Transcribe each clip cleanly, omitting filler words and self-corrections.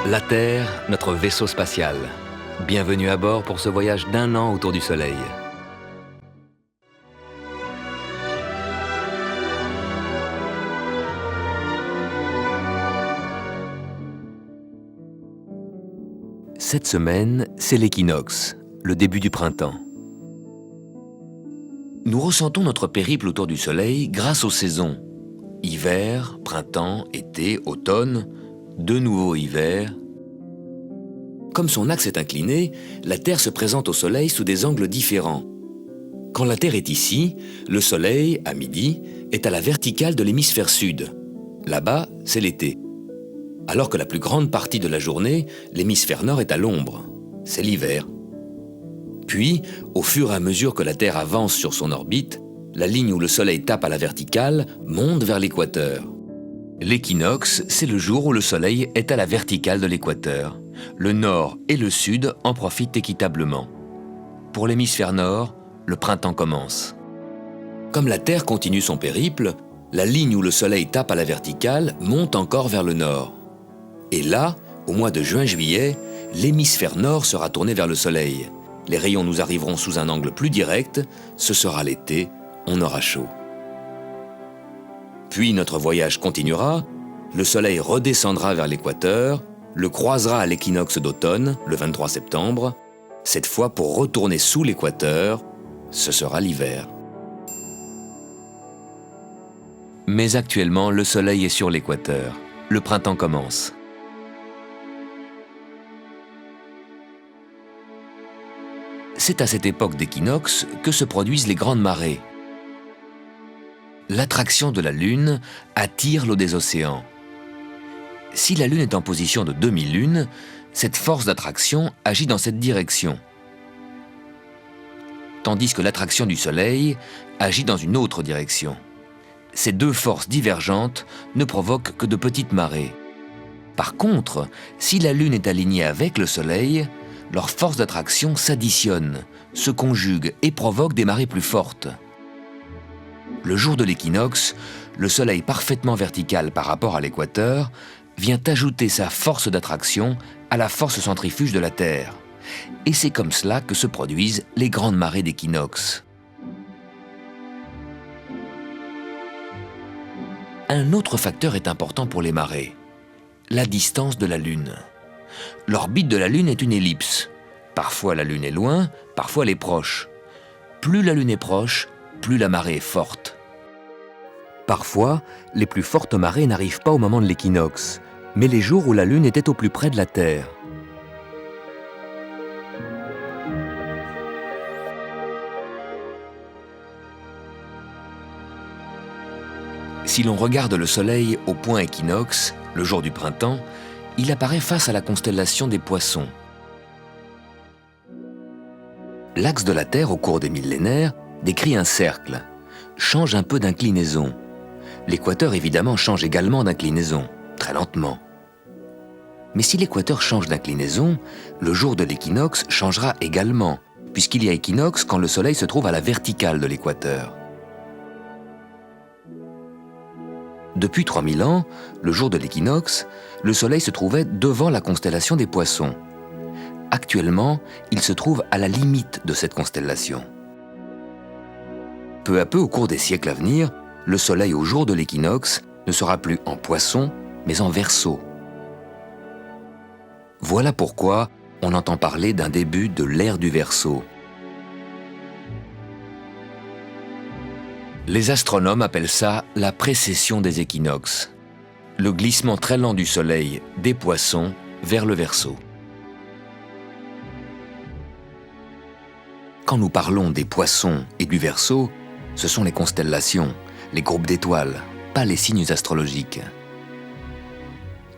La Terre, notre vaisseau spatial. Bienvenue à bord pour ce voyage d'1 an autour du Soleil. Cette semaine, c'est l'équinoxe, le début du printemps. Nous ressentons notre périple autour du Soleil grâce aux saisons. Hiver, printemps, été, automne, de nouveau hiver. Comme son axe est incliné, la Terre se présente au Soleil sous des angles différents. Quand la Terre est ici, le Soleil, à midi, est à la verticale de l'hémisphère sud. Là-bas, c'est l'été. Alors que la plus grande partie de la journée, l'hémisphère nord est à l'ombre. C'est l'hiver. Puis, au fur et à mesure que la Terre avance sur son orbite, la ligne où le Soleil tape à la verticale monte vers l'équateur. L'équinoxe, c'est le jour où le Soleil est à la verticale de l'équateur. Le nord et le sud en profitent équitablement. Pour l'hémisphère nord, le printemps commence. Comme la Terre continue son périple, la ligne où le Soleil tape à la verticale monte encore vers le nord. Et là, au mois de juin-juillet, l'hémisphère nord sera tourné vers le Soleil. Les rayons nous arriveront sous un angle plus direct, ce sera l'été, on aura chaud. Puis notre voyage continuera, le Soleil redescendra vers l'équateur, le croisera à l'équinoxe d'automne, le 23 septembre, cette fois pour retourner sous l'équateur, ce sera l'hiver. Mais actuellement, le Soleil est sur l'équateur, le printemps commence. C'est à cette époque d'équinoxe que se produisent les grandes marées. L'attraction de la Lune attire l'eau des océans. Si la Lune est en position de demi-lune, cette force d'attraction agit dans cette direction. Tandis que l'attraction du Soleil agit dans une autre direction. Ces deux forces divergentes ne provoquent que de petites marées. Par contre, si la Lune est alignée avec le Soleil, leurs forces d'attraction s'additionnent, se conjuguent et provoquent des marées plus fortes. Le jour de l'équinoxe, le Soleil parfaitement vertical par rapport à l'équateur vient ajouter sa force d'attraction à la force centrifuge de la Terre. Et c'est comme cela que se produisent les grandes marées d'équinoxe. Un autre facteur est important pour les marées, la distance de la Lune. L'orbite de la Lune est une ellipse. Parfois la Lune est loin, parfois elle est proche. Plus la Lune est proche, plus la marée est forte. Parfois, les plus fortes marées n'arrivent pas au moment de l'équinoxe, mais les jours où la Lune était au plus près de la Terre. Si l'on regarde le Soleil au point équinoxe, le jour du printemps, il apparaît face à la constellation des Poissons. L'axe de la Terre au cours des millénaires décrit un cercle, change un peu d'inclinaison. L'équateur évidemment change également d'inclinaison, très lentement. Mais si l'équateur change d'inclinaison, le jour de l'équinoxe changera également, puisqu'il y a équinoxe quand le Soleil se trouve à la verticale de l'équateur. Depuis 3000 ans, le jour de l'équinoxe, le Soleil se trouvait devant la constellation des Poissons. Actuellement, il se trouve à la limite de cette constellation. Peu à peu, au cours des siècles à venir, le Soleil au jour de l'équinoxe ne sera plus en Poisson, mais en Verseau. Voilà pourquoi on entend parler d'un début de l'ère du Verseau. Les astronomes appellent ça la précession des équinoxes, le glissement très lent du Soleil des Poissons vers le Verseau. Quand nous parlons des Poissons et du Verseau, ce sont les constellations, les groupes d'étoiles, pas les signes astrologiques.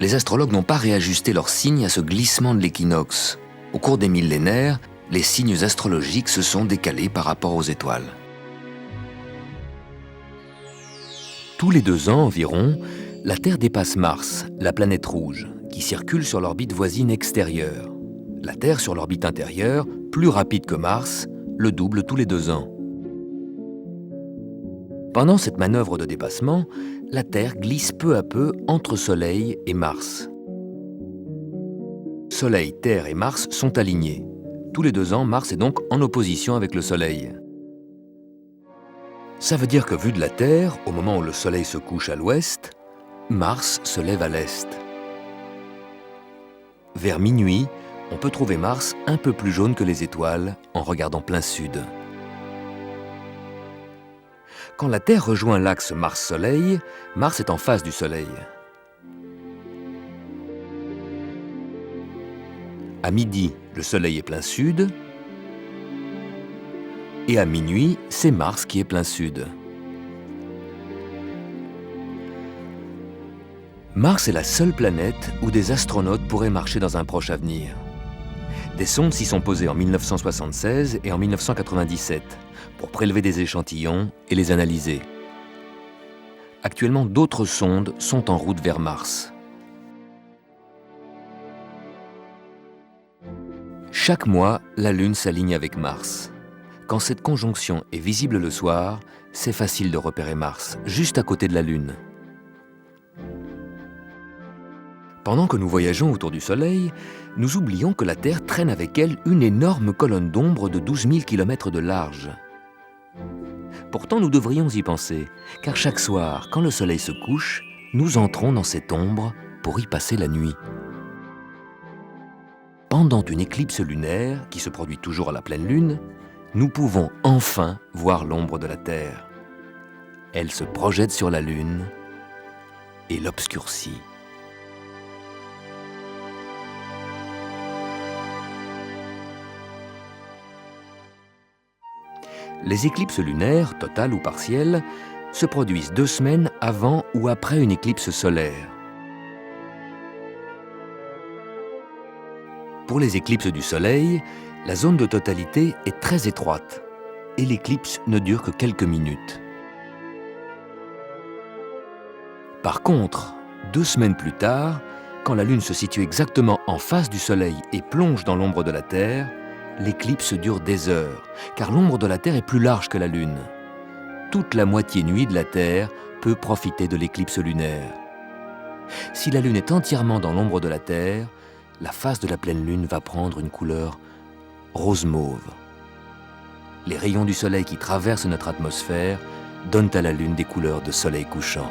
Les astrologues n'ont pas réajusté leurs signes à ce glissement de l'équinoxe. Au cours des millénaires, les signes astrologiques se sont décalés par rapport aux étoiles. Tous les 2 ans environ, la Terre dépasse Mars, la planète rouge, qui circule sur l'orbite voisine extérieure. La Terre sur l'orbite intérieure, plus rapide que Mars, le double tous les 2 ans. Pendant cette manœuvre de dépassement, la Terre glisse peu à peu entre Soleil et Mars. Soleil, Terre et Mars sont alignés. Tous les 2 ans, Mars est donc en opposition avec le Soleil. Ça veut dire que vu de la Terre, au moment où le Soleil se couche à l'ouest, Mars se lève à l'est. Vers minuit, on peut trouver Mars un peu plus jaune que les étoiles en regardant plein sud. Quand la Terre rejoint l'axe Mars-Soleil, Mars est en face du Soleil. À midi, le Soleil est plein sud, et à minuit, c'est Mars qui est plein sud. Mars est la seule planète où des astronautes pourraient marcher dans un proche avenir. Des sondes s'y sont posées en 1976 et en 1997 pour prélever des échantillons et les analyser. Actuellement, d'autres sondes sont en route vers Mars. Chaque mois, la Lune s'aligne avec Mars. Quand cette conjonction est visible le soir, c'est facile de repérer Mars, juste à côté de la Lune. Pendant que nous voyageons autour du Soleil, nous oublions que la Terre traîne avec elle une énorme colonne d'ombre de 12 000 km de large. Pourtant, nous devrions y penser, car chaque soir, quand le Soleil se couche, nous entrons dans cette ombre pour y passer la nuit. Pendant une éclipse lunaire, qui se produit toujours à la pleine lune, nous pouvons enfin voir l'ombre de la Terre. Elle se projette sur la Lune et l'obscurcit. Les éclipses lunaires, totales ou partielles, se produisent 2 semaines avant ou après une éclipse solaire. Pour les éclipses du Soleil, la zone de totalité est très étroite et l'éclipse ne dure que quelques minutes. Par contre, 2 semaines plus tard, quand la Lune se situe exactement en face du Soleil et plonge dans l'ombre de la Terre, l'éclipse dure des heures, car l'ombre de la Terre est plus large que la Lune. Toute la moitié nuit de la Terre peut profiter de l'éclipse lunaire. Si la Lune est entièrement dans l'ombre de la Terre, la face de la pleine Lune va prendre une couleur rose-mauve. Les rayons du Soleil qui traversent notre atmosphère donnent à la Lune des couleurs de soleil couchant.